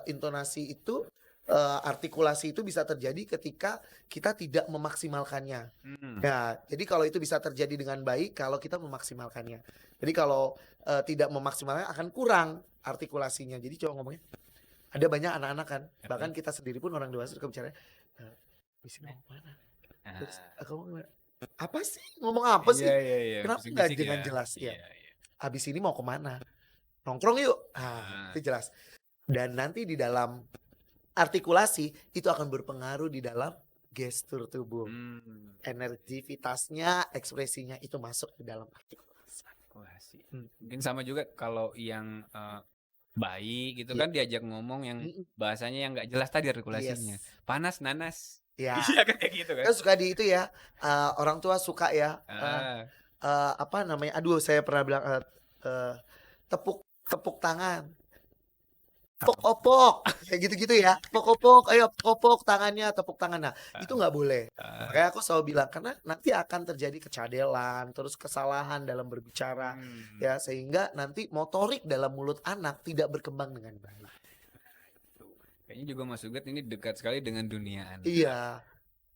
intonasi itu artikulasi itu bisa terjadi ketika kita tidak memaksimalkannya. hmm, Ya, jadi kalau itu bisa terjadi dengan baik kalau kita memaksimalkannya. Jadi kalau tidak memaksimalkan akan kurang artikulasinya. Jadi coba ngomongnya. Ada banyak anak-anak kan, bahkan oke. kita sendiri pun orang dewasa suka bicara, di sini mau kemana? Terus Ah, kamu gimana? Apa sih? Ngomong apa iya sih? iya iya, Kenapa nggak bisik-bisik ya? dengan jelas? Ya, Iya iya. habis ini mau kemana? Nongkrong yuk. Ah, Ah, itu jelas. Dan nanti di dalam artikulasi itu akan berpengaruh di dalam gestur tubuh. hmm, Energivitasnya, ekspresinya itu masuk di dalam artikulasi. wah sih. Hmm. Mungkin sama juga kalau yang bayi gitu Iya. kan diajak ngomong yang Mm-mm. bahasanya yang nggak jelas tadi artikulasinya. Yes. Panas, nanas. Ya, Iya kan kayak gitu kan? kan suka di itu ya. Orang tua suka ya. Ah, Apa namanya? Aduh, saya pernah bilang tepuk tepuk tangan. Opok-opok, kayak gitu-gitu ya. Opok-opok, ayo opok tangannya, tepuk tangan. Nah, itu nggak boleh. ah, Makanya aku selalu bilang karena nanti akan terjadi kecadelan, terus kesalahan dalam berbicara, hmm. ya sehingga nanti motorik dalam mulut anak tidak berkembang dengan baik. Kayaknya juga Mas Ugat ini dekat sekali dengan dunia anak. Iya,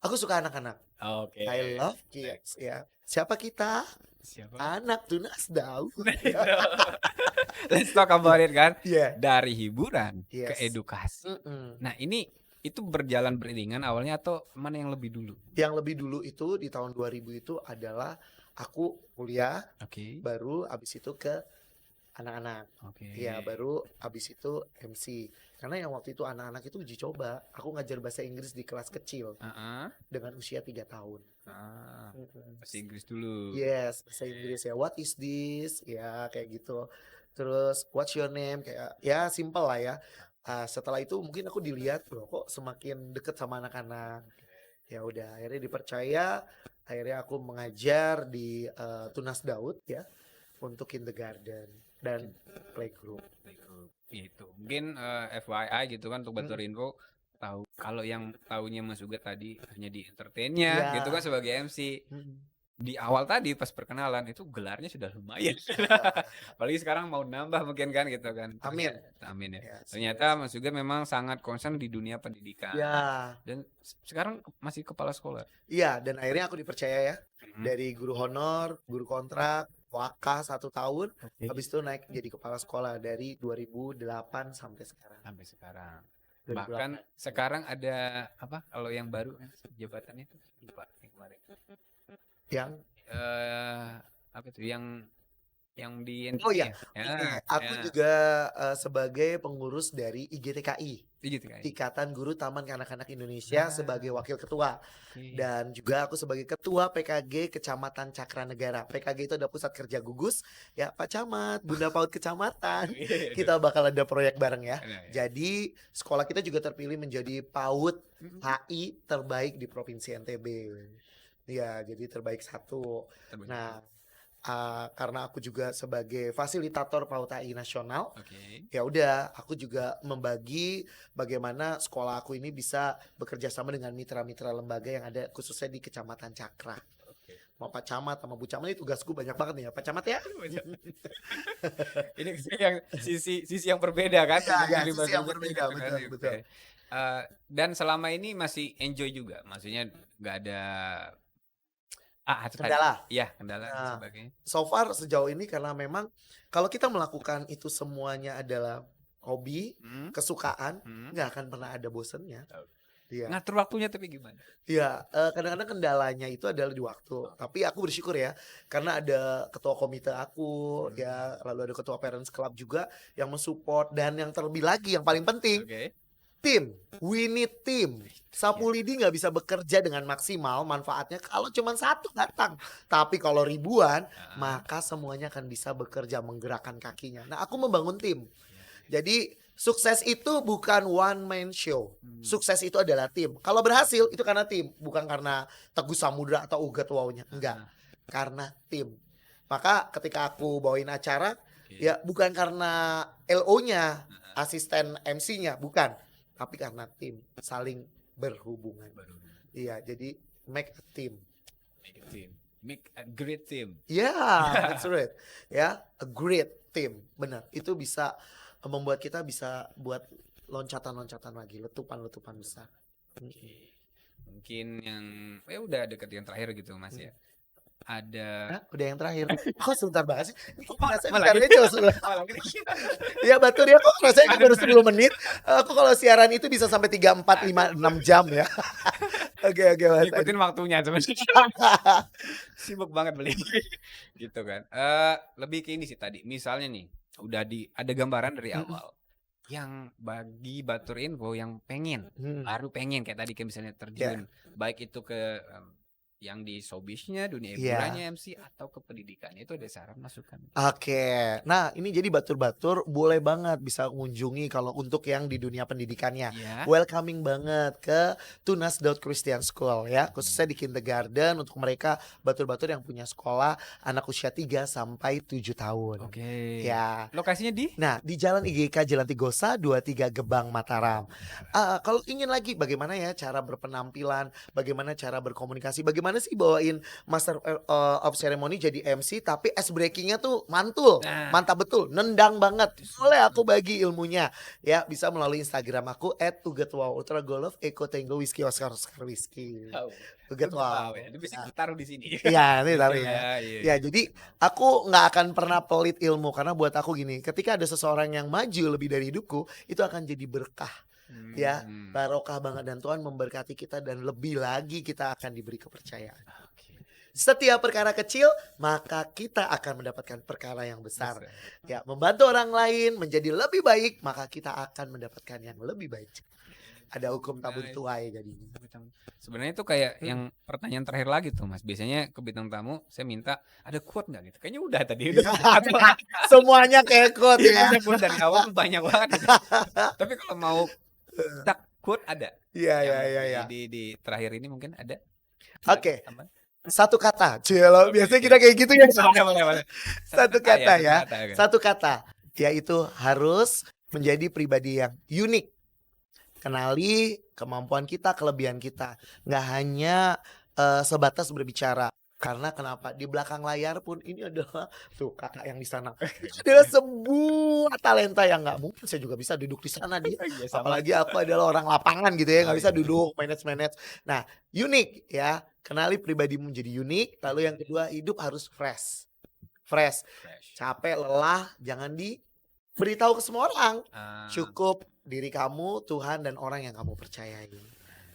aku suka anak-anak. Oke. I love kids. Ya, siapa kita? Siapa? Anak tunas daun. Let's talk about it kan. Iya. Dari hiburan ke Yes. edukasi. Mm-mm. Nah, ini itu berjalan beriringan awalnya atau mana yang lebih dulu? Yang lebih dulu itu di tahun 2000 itu adalah aku kuliah, Oke. baru abis itu ke anak-anak. Oke. Ya, baru abis itu MC. Karena yang waktu itu anak-anak itu uji coba. Aku ngajar bahasa Inggris di kelas kecil Heeh. dengan usia 3 tahun. Bahasa Inggris dulu. Yes, bahasa Inggris ya. What is this? Ya kayak gitu. Terus what's your name? Kayak ya simple lah ya. Setelah itu mungkin aku dilihat loh kok semakin deket sama anak-anak. Ya udah akhirnya dipercaya. Akhirnya aku mengajar di Tunas Daud ya untuk kindergarten dan playgroup. Gitu. Mungkin FYI gitu kan untuk Batur Info tahu kalau yang tahunya Mas Uga tadi hanya di entertainnya gitu kan sebagai MC. Di awal tadi pas perkenalan itu gelarnya sudah lumayan. Apalagi sekarang mau nambah mungkin kan gitu kan. Amin. Amin ya. Ternyata Mas Uga memang sangat concern di dunia pendidikan. Ya. Dan sekarang masih kepala sekolah. Iya, dan akhirnya aku dipercaya ya. Dari guru honor, guru kontrak, waka 1 tahun, habis itu naik jadi kepala sekolah dari 2008 sampai sekarang. Bahkan sekarang ada apa kalau yang baru jabatannya itu lupa kemarin. Yang apa itu yang di Oh iya, aku juga sebagai pengurus dari IGTKI, Ikatan Guru Taman Kanak-Kanak Indonesia sebagai wakil ketua. Dan juga aku sebagai ketua PKG Kecamatan Cakranegara. PKG itu ada pusat kerja gugus ya Pak Camat, Bunda PAUD Kecamatan. Kita bakal ada proyek bareng ya. Jadi sekolah kita juga terpilih menjadi PAUD HI terbaik di Provinsi NTB. Ya, jadi terbaik 1. Nah, karena aku juga sebagai fasilitator PAUD HI nasional, ya udah aku juga membagi bagaimana sekolah aku ini bisa bekerja sama dengan mitra-mitra lembaga yang ada khususnya di Kecamatan Cakra. Mau Pak Camat sama Bu Camat ini tugasku banyak banget nih ya Pak Camat ya. Ini yang sisi yang berbeda kan? Ya, sisi yang berbeda, betul. Dan selama ini masih enjoy juga, maksudnya nggak ada kendala. Iya, kendala dan sebagainya. So far sejauh ini karena memang kalau kita melakukan itu semuanya adalah hobi, kesukaan, nggak akan pernah ada bosennya. Iya. Ngatur waktunya tapi gimana? Iya, kadang-kadang kendalanya itu adalah di waktu. Tapi aku bersyukur ya, karena ada ketua komite aku, ya lalu ada ketua parents club juga yang mensupport, dan yang terlebih lagi yang paling penting, tim. We need team. Sapu lidi nggak bisa bekerja dengan maksimal manfaatnya kalau cuma 1 datang. Tapi kalau ribuan, maka semuanya akan bisa bekerja menggerakkan kakinya. Nah, aku membangun tim. Jadi sukses itu bukan one man show. Sukses itu adalah tim. Kalau berhasil itu karena tim, bukan karena Teguh Samudra atau Ugat Wawnya. Enggak. Karena tim. Maka ketika aku bawain acara, ya bukan karena LO-nya, asisten MC-nya, bukan. Tapi karena tim saling berhubungan. Iya, jadi make a team. Make a great team. Yeah, that's right. Ya, a great team. Benar. Itu bisa membuat kita bisa buat loncatan-loncatan lagi, letupan-letupan besar. Mungkin yang udah deket yang terakhir gitu Mas ya. Ada udah yang terakhir. Kok sebentar banget sih? Ya Batur ya, kok rasanya baru 10 menit. Aku kalau siaran itu bisa sampai 3, 4, 5, 6 jam ya. Oke, Mas. Ikutin waktunya sebenarnya. Sibuk banget beli. Gitu kan. Lebih ke ini sih tadi. Misalnya nih, udah ada gambaran dari awal. Yang bagi Batur Info yang baru pengen kayak tadi kayak misalnya terjun, baik itu ke yang di showbiznya, dunia hiburannya, MC atau ke pendidikannya, itu ada saran masukan. Oke. Nah, ini jadi Batur-Batur boleh banget bisa mengunjungi kalau untuk yang di dunia pendidikannya. Welcoming banget ke Tunas Daud Christian School ya, khususnya di kindergarten untuk mereka Batur-Batur yang punya sekolah anak usia 3 sampai 7 tahun. Ya. Lokasinya di? Nah, di Jalan IGK Jalan Tigosa 23 Gebang Mataram. Kalau ingin lagi bagaimana ya cara berpenampilan, bagaimana cara berkomunikasi, bagaimana sih bawain Master of Ceremony jadi MC tapi ice breakingnya tuh mantul, mantap betul, nendang banget. Boleh aku bagi ilmunya ya, bisa melalui Instagram aku @ugetwow Ultra Golf Eko Tango Whiskey Oscar Whiskey. Ugetwow. Itu bisa ditaruh di sini. Iya, ini taruh ya. Ya, jadi aku nggak akan pernah pelit ilmu karena buat aku gini, ketika ada seseorang yang maju lebih dari hidupku, itu akan jadi berkah. Ya, barokah banget dan Tuhan memberkati kita dan lebih lagi kita akan diberi kepercayaan. Setiap perkara kecil maka kita akan mendapatkan perkara yang besar. Ya, membantu orang lain menjadi lebih baik maka kita akan mendapatkan yang lebih baik. Ada hukum tabur Nice. tuai jadinya. Sebenarnya itu kayak yang pertanyaan terakhir lagi tuh Mas. Biasanya ke bintang tamu saya minta ada quote nggak gitu. Kayaknya udah tadi udah. Semuanya kayak quote ya. Ada quote dari awal tuh banyak banget gitu. Tapi kalau mau tak quote ada. Iya, Yang iya, iya. Di terakhir ini mungkin ada. Oke. Tambah? Satu kata. Cielo, biasanya kita kayak gitu ya. Boleh. Satu kata ya. Oke. Satu kata. Yaitu harus menjadi pribadi yang unik. Kenali kemampuan kita, kelebihan kita. Nggak hanya sebatas berbicara. Karena kenapa? Di belakang layar pun ini adalah tuh kakak yang di sana. Itu adalah sebuah talenta yang nggak mungkin saya juga bisa duduk di sana dia. Iya, sama. Apalagi aku adalah orang lapangan gitu ya, nggak bisa iya. duduk manage. Nah, unik ya. Kenali pribadimu menjadi unik. Lalu yang kedua, hidup harus fresh. Fresh. Capek, lelah, jangan diberitahu ke semua orang. Ah, Cukup diri kamu, Tuhan dan orang yang kamu percayai.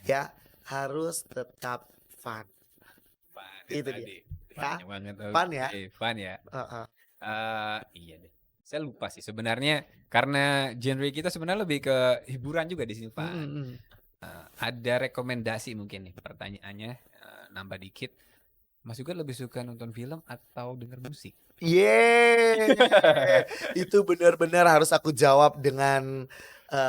Ya, harus tetap fun. fun Itu tadi. dia. Banyak banget. Fun ya. Oke, fun ya. Heeh. Iya deh. Saya lupa sih sebenarnya karena genre kita sebenarnya lebih ke hiburan juga di sini, Pak. Ada rekomendasi mungkin nih pertanyaannya nambah dikit. Mas juga lebih suka nonton film atau denger musik? Yeay. Itu benar-benar harus aku jawab dengan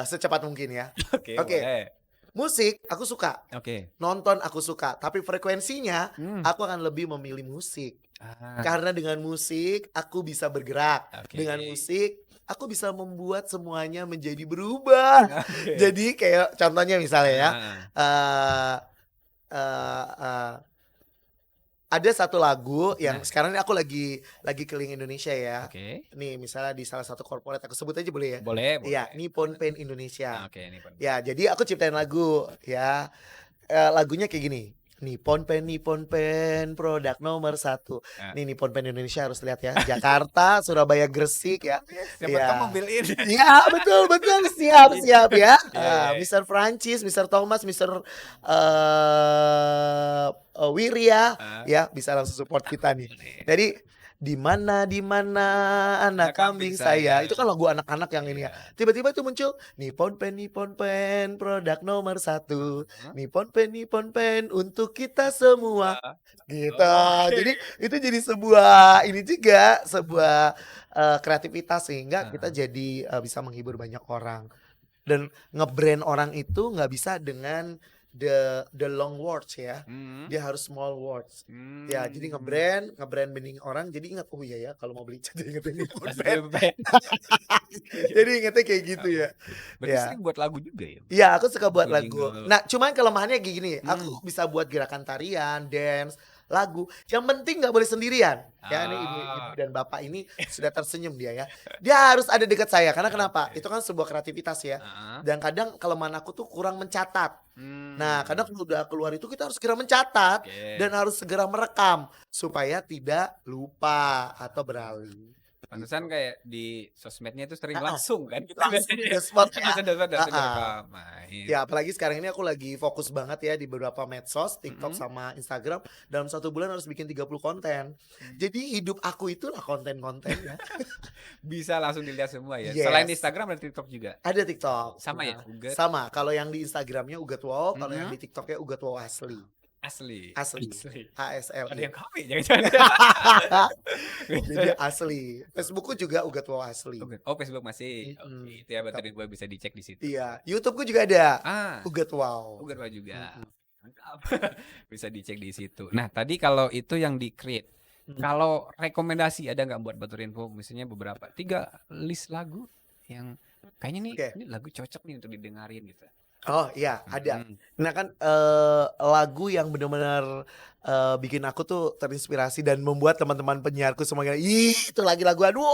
secepat mungkin ya. Oke. Boleh. Musik aku suka, Oke. nonton aku suka, tapi frekuensinya Hmm. aku akan lebih memilih musik. Ah, Karena dengan musik aku bisa bergerak. Oke. Dengan musik aku bisa membuat semuanya menjadi berubah. Oke. Jadi kayak contohnya misalnya ya, Ah, ada satu lagu yang Nah. sekarang ini aku lagi keliling Indonesia ya. Oke. Nih misalnya di salah satu corporate, aku sebut aja boleh ya? Boleh. Iya, Nippon Paint Indonesia. Oke, ini Pak. Ya, jadi aku ciptain lagu ya. Lagunya kayak gini. Nippon Paint produk nomor 1. Ah. Nih Nippon Paint Indonesia harus lihat ya. Jakarta, Surabaya, Gresik ya. Siapa Iya. tahu mobil ini. Iya, betul siap ya. Iya. Mr. Francis, Mr. Thomas, Mr. Wirya ya, bisa langsung support kita nih. Jadi di mana anak kambing saya. Itu kan lagu anak-anak yang ini ya. Tiba-tiba itu muncul Nippon Paint produk nomor 1. Nippon Paint untuk kita semua. Gitu. Jadi itu jadi sebuah ini juga sebuah kreativitas sehingga kita jadi bisa menghibur banyak orang. Dan nge-brand orang itu nggak bisa dengan the long words ya. Dia harus small words. Ya, jadi nge-branding orang jadi ingat, oh iya ya kalau mau beli cat inget ini. Jadi ingetnya kayak gitu ya. Berarti Ya. sering buat lagu juga ya? Iya, aku suka buat Buat lagu. jingle. Nah, cuman kelemahannya gini, aku bisa buat gerakan tarian, dance, lagu. Yang penting nggak boleh sendirian. Ya, ini ibu dan bapak ini sudah tersenyum dia ya. Dia harus ada dekat saya. Karena kenapa? Itu kan sebuah kreativitas ya. Dan kadang kelemahan aku tuh kurang mencatat. Nah, kadang kalau udah keluar itu kita harus segera mencatat dan harus segera merekam supaya tidak lupa atau beralih. Pantesan kayak di sosmednya itu sering Ah, langsung kan kita langsung biasanya. nge-spot ya. Langsung dapat Ah, main. Ya, apalagi sekarang ini aku lagi fokus banget ya di beberapa medsos, TikTok sama Instagram. Dalam 1 bulan harus bikin 30 konten. Jadi hidup aku itulah konten-kontennya. Bisa langsung dilihat semua ya. Yes. Selain Instagram dan TikTok juga. Ada TikTok. Sama ya, Nah, Ugat. sama. Kalau yang di Instagramnya Ugat Wow, kalau yang di TikToknya Ugat Wow asli. Asli. Asli. ASL. Ada yang kami jangan-jangan. Jadi asli. Facebookku juga Ugat Wow asli. Oh, Facebook masih. Mm-mm. Oke, itu ya berarti gue bisa dicek di situ. Iya, YouTubeku juga ada. Ugat Oh, Wow. Garwa juga. Mantap. Bisa dicek di situ. Nah, tadi kalau itu yang di-create. Kalau rekomendasi ada nggak buat Batur Info? Misalnya beberapa 3 list lagu yang kayaknya nih Oke. ini lagu cocok nih untuk didengarin gitu. Oh iya, ada. Hmm. Nah kan lagu yang benar-benar bikin aku tuh terinspirasi dan membuat teman-teman penyiarku semuanya, ih itu lagi lagu aduh,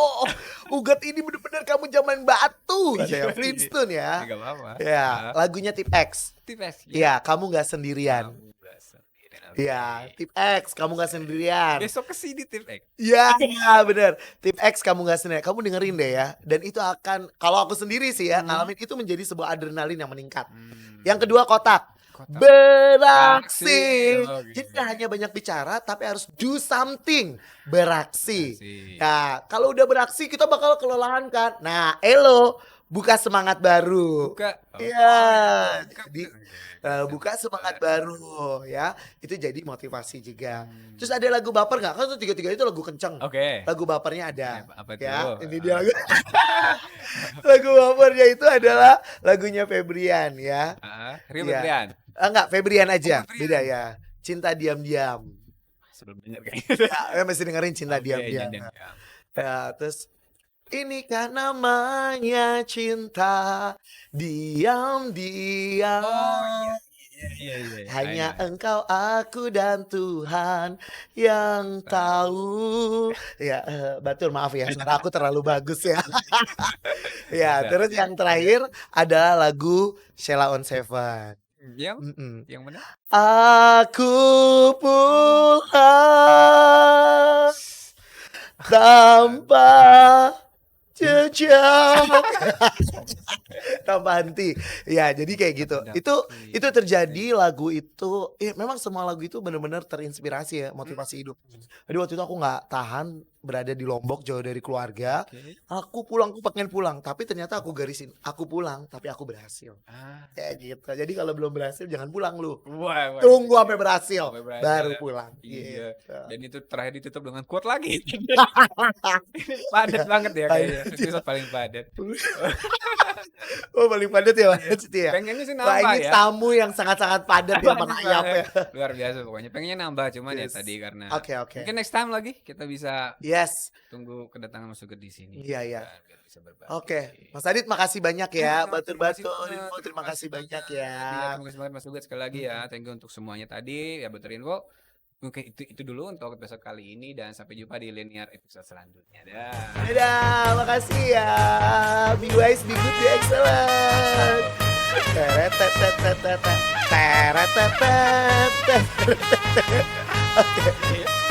Ugat ini benar-benar kamu zaman batu, katanya Flintstone ya. Nggak apa-apa. Ya, lagunya Tip X. Tipes. Iya, kamu nggak sendirian. Kamu nggak sendirian. Iya, Tip X, kamu nggak sendirian. Besok kesini Tipes. Iya, bener. Tip X kamu gak sendiri. Kamu dengerin deh ya. Dan itu akan, kalau aku sendiri sih ya, ngalamin itu menjadi sebuah adrenalin yang meningkat. Yang kedua kotak. Beraksi. Oh, gitu. Jadi gak hanya banyak bicara, tapi harus do something. Beraksi. Beraksi. Nah, kalau udah beraksi kita bakal kelelahan kan. Nah, elo. buka semangat baru. Buka. Iya, Buka. jadi buka semangat baru ya. Itu jadi motivasi juga. Terus ada lagu baper nggak? Kan tuh tiga-tiga itu lagu kenceng. Oke. Lagu bapernya ada. Apa Ya, tuh? ini dia lagu. Lagu bapernya itu adalah lagunya Febrian ya. Rio Iya. Febrian. Enggak, Febrian aja. Febrian. Beda ya. Cinta diam-diam. Sebelum denger kayaknya. Ya, mesti dengerin Cinta Oke, Diam-diam. diam-diam. Ya, terus ini kan namanya cinta diam-diam. Iya. Hanya engkau, aku dan Tuhan yang tahu. Ya, Batur maaf ya, suara aku terlalu bagus ya. Ya, terus yang terakhir adalah lagu Sheila on Seven. Yang mana? Aku pulang tanpa jejak. Tanpa henti. Ya, jadi kayak gitu. Itu terjadi lagu itu. Memang semua lagu itu benar-benar terinspirasi ya, motivasi hidup. Jadi waktu itu aku nggak tahan berada di Lombok jauh dari keluarga. Aku pengen pulang, tapi ternyata aku garisin, aku pulang tapi aku berhasil. Kayak gitu. Jadi kalau belum berhasil jangan pulang lu. Tunggu sampai berhasil, baru pulang. Iya. Dan itu terakhir ditutup dengan quote lagi. Padat banget ya kayaknya. Episode paling padat. Oh, paling padat ya Mas ya. Pengennya sih Wah, nambah ini ya. tamu yang sangat-sangat padat ya merayap ya. Luar biasa pokoknya. Pengennya nambah cuman ya Yes. tadi karena Oke. mungkin next time lagi kita bisa Yes. tunggu kedatangan Mas Sugar di sini. Iya. Dan biar bisa berbagi. Oke, Mas Adit makasih banyak ya. Terima kasih Batur-batur banget. info, terima kasih banyak ya. Iya, terima kasih banget Mas Sugar sekali lagi ya. Thank you untuk semuanya tadi ya Batur Info. Oke, itu dulu untuk episode kali ini dan sampai jumpa di linear episode selanjutnya. Dadah, makasih ya. Be wise, be good, be excellent. Teret. Oke.